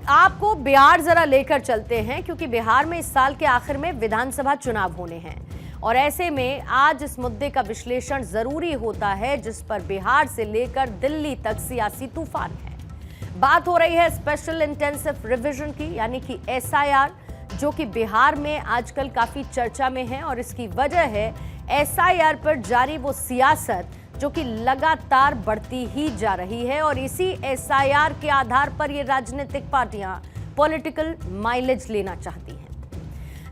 आपको बिहार जरा लेकर चलते हैं, क्योंकि बिहार में इस साल के आखिर में विधानसभा चुनाव होने हैं और ऐसे में आज इस मुद्दे का विश्लेषण जरूरी होता है जिस पर बिहार से लेकर दिल्ली तक सियासी तूफान है। बात हो रही है स्पेशल इंटेंसिव रिवीजन की, यानी कि एसआईआर, जो कि बिहार में आजकल काफी चर्चा में है और इसकी वजह है एसआईआर पर जारी वो सियासत जो कि लगातार बढ़ती ही जा रही है और इसी एसआईआर के आधार पर ये राजनीतिक पार्टियां पॉलिटिकल माइलेज लेना चाहती हैं।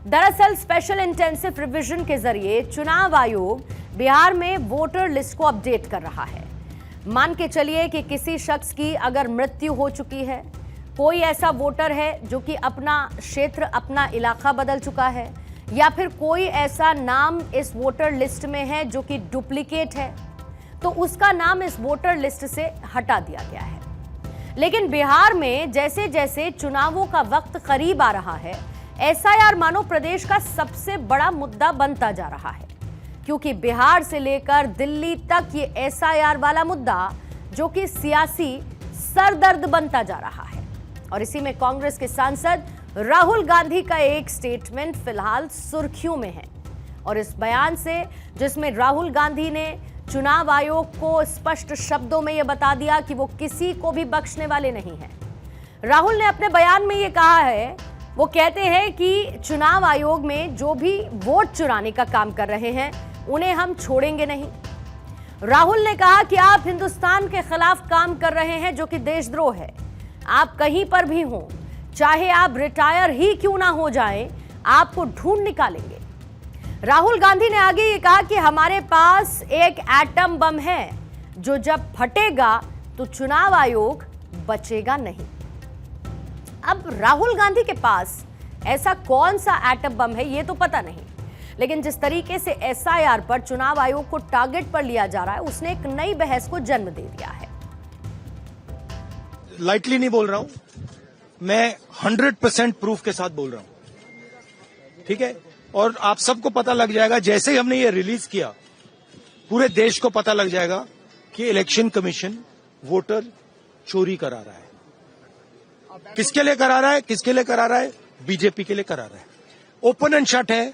दरअसल स्पेशल इंटेंसिव रिवीजन के जरिए चुनाव आयोग बिहार में वोटर लिस्ट को अपडेट कर रहा है। मान के चलिए कि किसी शख्स की अगर मृत्यु हो चुकी है, कोई ऐसा वोटर है जो कि अपना क्षेत्र, अपना इलाका बदल चुका है, या फिर कोई ऐसा नाम इस वोटर लिस्ट में है जो कि डुप्लीकेट है, तो उसका नाम इस वोटर लिस्ट से हटा दिया गया है। लेकिन बिहार में जैसे जैसे चुनावों का वक्त करीब आ रहा है, एसआईआर मानो प्रदेश का सबसे बड़ा मुद्दा बनता जा रहा है, क्योंकि बिहार से लेकर दिल्ली तक ये एसआईआर वाला मुद्दा जो कि सियासी सरदर्द बनता जा रहा है। और इसी में कांग्रेस के सांसद राहुल गांधी का एक स्टेटमेंट फिलहाल सुर्खियों में है और इस बयान से, जिसमें राहुल गांधी ने चुनाव आयोग को स्पष्ट शब्दों में यह बता दिया कि वो किसी को भी बख्शने वाले नहीं हैं। राहुल ने अपने बयान में यह कहा है, वो कहते हैं कि चुनाव आयोग में जो भी वोट चुराने का काम कर रहे हैं उन्हें हम छोड़ेंगे नहीं। राहुल ने कहा कि आप हिंदुस्तान के खिलाफ काम कर रहे हैं जो कि देशद्रोह है। आप कहीं पर भी हों, चाहे आप रिटायर ही क्यों ना हो जाएं, आपको ढूंढ निकालेंगे। राहुल गांधी ने आगे ये कहा कि हमारे पास एक एटम बम है जो जब फटेगा तो चुनाव आयोग बचेगा नहीं। अब राहुल गांधी के पास ऐसा कौन सा एटम बम है ये तो पता नहीं, लेकिन जिस तरीके से एसआईआर पर चुनाव आयोग को टारगेट पर लिया जा रहा है, उसने एक नई बहस को जन्म दे दिया है। लाइटली नहीं बोल रहा हूं, मैं 100% प्रूफ के साथ बोल रहा हूं, ठीक है। और आप सबको पता लग जाएगा, जैसे ही हमने ये रिलीज किया पूरे देश को पता लग जाएगा कि इलेक्शन कमीशन वोटर चोरी करा रहा है। किसके लिए करा रहा है? किसके लिए करा रहा है? बीजेपी के लिए करा रहा है। ओपन एंड शट है,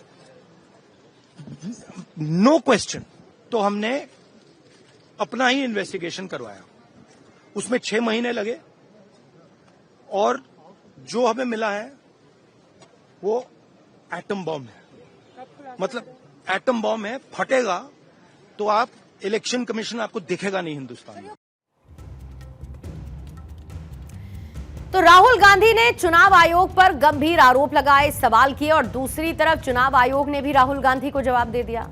नो क्वेश्चन। तो हमने अपना ही इन्वेस्टिगेशन करवाया, उसमें 6 महीने लगे और जो हमें मिला है वो एटम बॉम्ब है। मतलब एटम बॉम्ब है, फटेगा तो आप इलेक्शन कमीशन आपको दिखेगा नहीं हिंदुस्तान में। तो राहुल गांधी ने चुनाव आयोग पर गंभीर आरोप लगाए, सवाल किए और दूसरी तरफ चुनाव आयोग ने भी राहुल गांधी को जवाब दे दिया।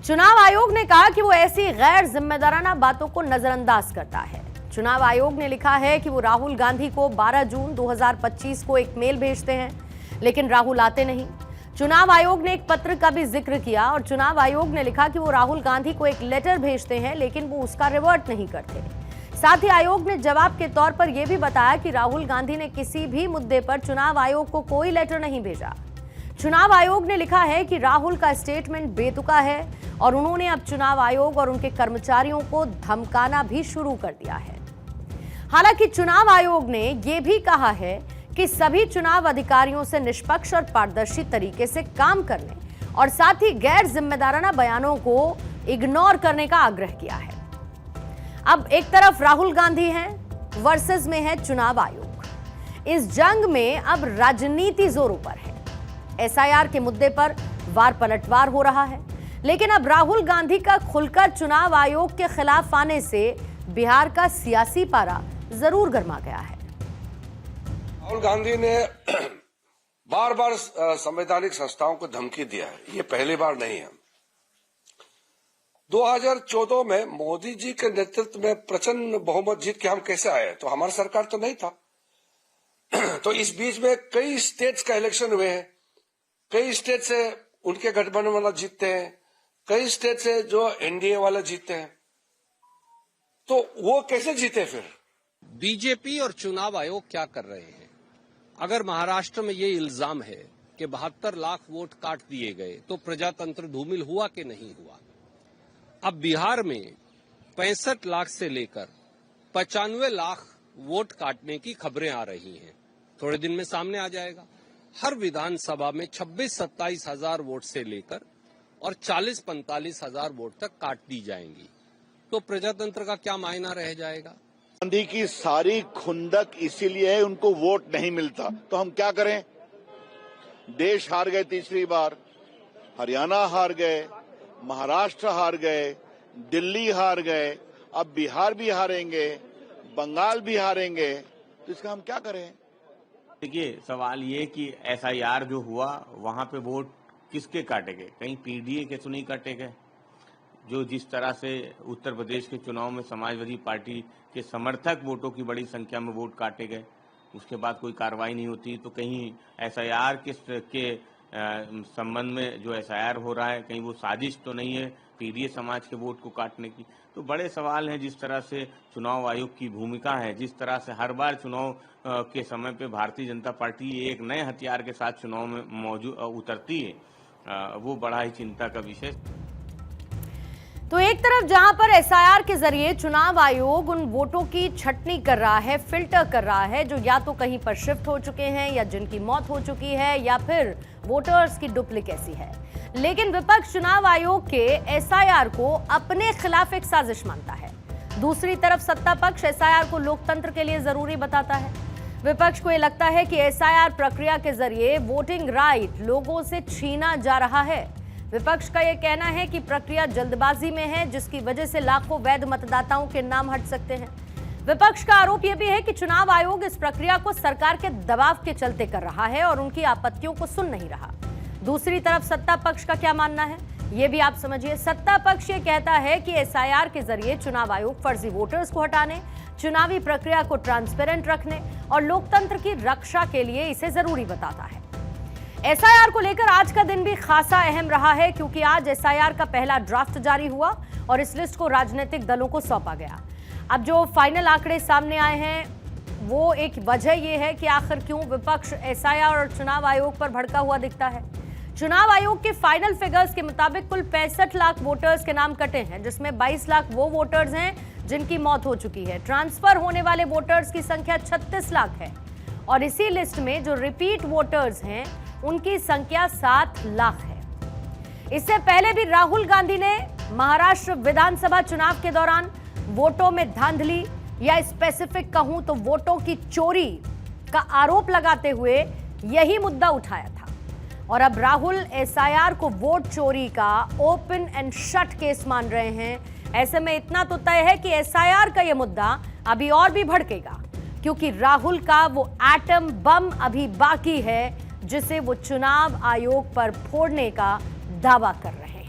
चुनाव आयोग ने कहा कि वो ऐसी गैर जिम्मेदाराना बातों को नजरअंदाज करता है। चुनाव आयोग ने लिखा है कि वो राहुल गांधी को 12 जून 2025 को एक मेल भेजते हैं, लेकिन राहुल आते नहीं। चुनाव आयोग ने एक पत्र का भी जिक्र किया और चुनाव आयोग ने लिखा कि वो राहुल गांधी को एक लेटर भेजते हैं, लेकिन वो उसका रिवर्ट नहीं करते। साथ ही आयोग ने जवाब के तौर पर यह भी बताया कि राहुल गांधी ने किसी भी मुद्दे पर चुनाव आयोग को कोई लेटर नहीं भेजा। चुनाव आयोग ने लिखा है कि राहुल का स्टेटमेंट बेतुका है और उन्होंने अब चुनाव आयोग और उनके कर्मचारियों को धमकाना भी शुरू कर दिया है। हालांकि चुनाव आयोग ने यह भी कहा है कि सभी चुनाव अधिकारियों से निष्पक्ष और पारदर्शी तरीके से काम करने और साथ ही गैर जिम्मेदाराना बयानों को इग्नोर करने का आग्रह किया है। अब एक तरफ राहुल गांधी हैं, वर्सेस में है चुनाव आयोग। इस जंग में अब राजनीति जोरों पर है। एसआईआर के मुद्दे पर वार पलटवार हो रहा है, लेकिन अब राहुल गांधी का खुलकर चुनाव आयोग के खिलाफ आने से बिहार का सियासी पारा जरूर गर्मा गया है। राहुल गांधी ने बार बार संवैधानिक संस्थाओं को धमकी दिया है, ये पहली बार नहीं है। 2014 में मोदी जी के नेतृत्व में प्रचंड बहुमत जीत के हम कैसे आए? तो हमारी सरकार तो नहीं था। तो इस बीच में कई स्टेट्स का इलेक्शन हुए हैं, कई स्टेट से उनके गठबंधन वाला जीतते हैं, कई स्टेट से जो एनडीए वाला जीतते हैं। तो वो कैसे जीते? फिर बीजेपी और चुनाव आयोग क्या कर रहे हैं? अगर महाराष्ट्र में ये इल्जाम है कि 72 लाख वोट काट दिए गए, तो प्रजातंत्र धूमिल हुआ कि नहीं हुआ? अब बिहार में 65 लाख से लेकर 95 लाख वोट काटने की खबरें आ रही हैं। थोड़े दिन में सामने आ जाएगा। हर विधानसभा में 26-27 हजार वोट से लेकर और 40-45 हजार वोट तक काट दी जाएंगी, तो प्रजातंत्र का क्या मायना रह जाएगा। गांधी की सारी खुंदक इसीलिए है, उनको वोट नहीं मिलता, तो हम क्या करें। देश हार गए तीसरी बार, हरियाणा हार गए, महाराष्ट्र हार गए, दिल्ली हार गए, अब बिहार भी हारेंगे, बंगाल भी हारेंगे, तो इसका हम क्या करें। देखिए, सवाल ये कि एसआईआर जो हुआ वहां पे वोट किसके काटे गए, कहीं पीडीए के तो नहीं काटे गए। जो जिस तरह से उत्तर प्रदेश के चुनाव में समाजवादी पार्टी के समर्थक वोटों की बड़ी संख्या में वोट काटे गए, उसके बाद कोई कार्रवाई नहीं होती, तो कहीं एसआईआर के संबंध में जो एसआईआर हो रहा है कहीं वो साजिश तो नहीं है पीडीए समाज के वोट को काटने की। तो बड़े सवाल हैं जिस तरह से चुनाव आयोग की भूमिका है, जिस तरह से हर बार चुनाव के समय पे भारतीय जनता पार्टी एक नए हथियार के साथ चुनाव में मौजूद उतरती है, वो बड़ा ही चिंता का विषय। तो एक तरफ जहां पर एसआईआर के जरिए चुनाव आयोग उन वोटों की छटनी कर रहा है, फिल्टर कर रहा है जो या तो कहीं पर शिफ्ट हो चुके हैं या जिनकी मौत हो चुकी है या फिर वोटर्स की डुप्लीकेसी है, लेकिन विपक्ष चुनाव आयोग के एसआईआर को अपने खिलाफ एक साजिश मानता है। दूसरी तरफ सत्ता पक्ष एसआईआर को लोकतंत्र के लिए जरूरी बताता है। विपक्ष को यह लगता है कि एसआईआर प्रक्रिया के जरिए वोटिंग राइट लोगों से छीना जा रहा है। विपक्ष का यह कहना है कि प्रक्रिया जल्दबाजी में है, जिसकी वजह से लाखों वैध मतदाताओं के नाम हट सकते हैं। विपक्ष का आरोप यह भी है कि चुनाव आयोग इस प्रक्रिया को सरकार के दबाव के चलते कर रहा है और उनकी आपत्तियों को सुन नहीं रहा। दूसरी तरफ सत्ता पक्ष का क्या मानना है, यह भी आप समझिए। सत्ता पक्ष ये कहता है कि एसआईआर के जरिए चुनाव आयोग फर्जी वोटर्स को हटाने, चुनावी प्रक्रिया को ट्रांसपेरेंट रखने और लोकतंत्र की रक्षा के लिए इसे जरूरी बताता है। एसआईआर को लेकर आज का दिन भी खासा अहम रहा है, क्योंकि आज एसआईआर का पहला ड्राफ्ट जारी हुआ और इस लिस्ट को राजनीतिक दलों को सौंपा गया। अब जो फाइनल आंकड़े सामने आए हैं वो एक वजह यह है कि आखिर क्यों विपक्ष एसआईआर और चुनाव आयोग पर भड़का हुआ दिखता है। चुनाव आयोग के फाइनल फिगर्स के मुताबिक कुल 65 लाख वोटर्स के नाम कटे हैं, जिसमें 22 लाख वो वोटर्स हैं जिनकी मौत हो चुकी है। ट्रांसफर होने वाले वोटर्स की संख्या 36 लाख है और इसी लिस्ट में जो रिपीट वोटर्स हैं उनकी संख्या 7 लाख है। इससे पहले भी राहुल गांधी ने महाराष्ट्र विधानसभा चुनाव के दौरान वोटों में धांधली या स्पेसिफिक कहूं तो वोटों की चोरी का आरोप लगाते हुए यही मुद्दा उठाया था और अब राहुल एसआईआर को वोट चोरी का ओपन एंड शट केस मान रहे हैं। ऐसे में इतना तो तय है कि एसआईआर का यह मुद्दा अभी और भी भड़केगा, क्योंकि राहुल का वो एटम बम अभी बाकी है जिसे वो चुनाव आयोग पर फोड़ने का दावा कर रहे हैं।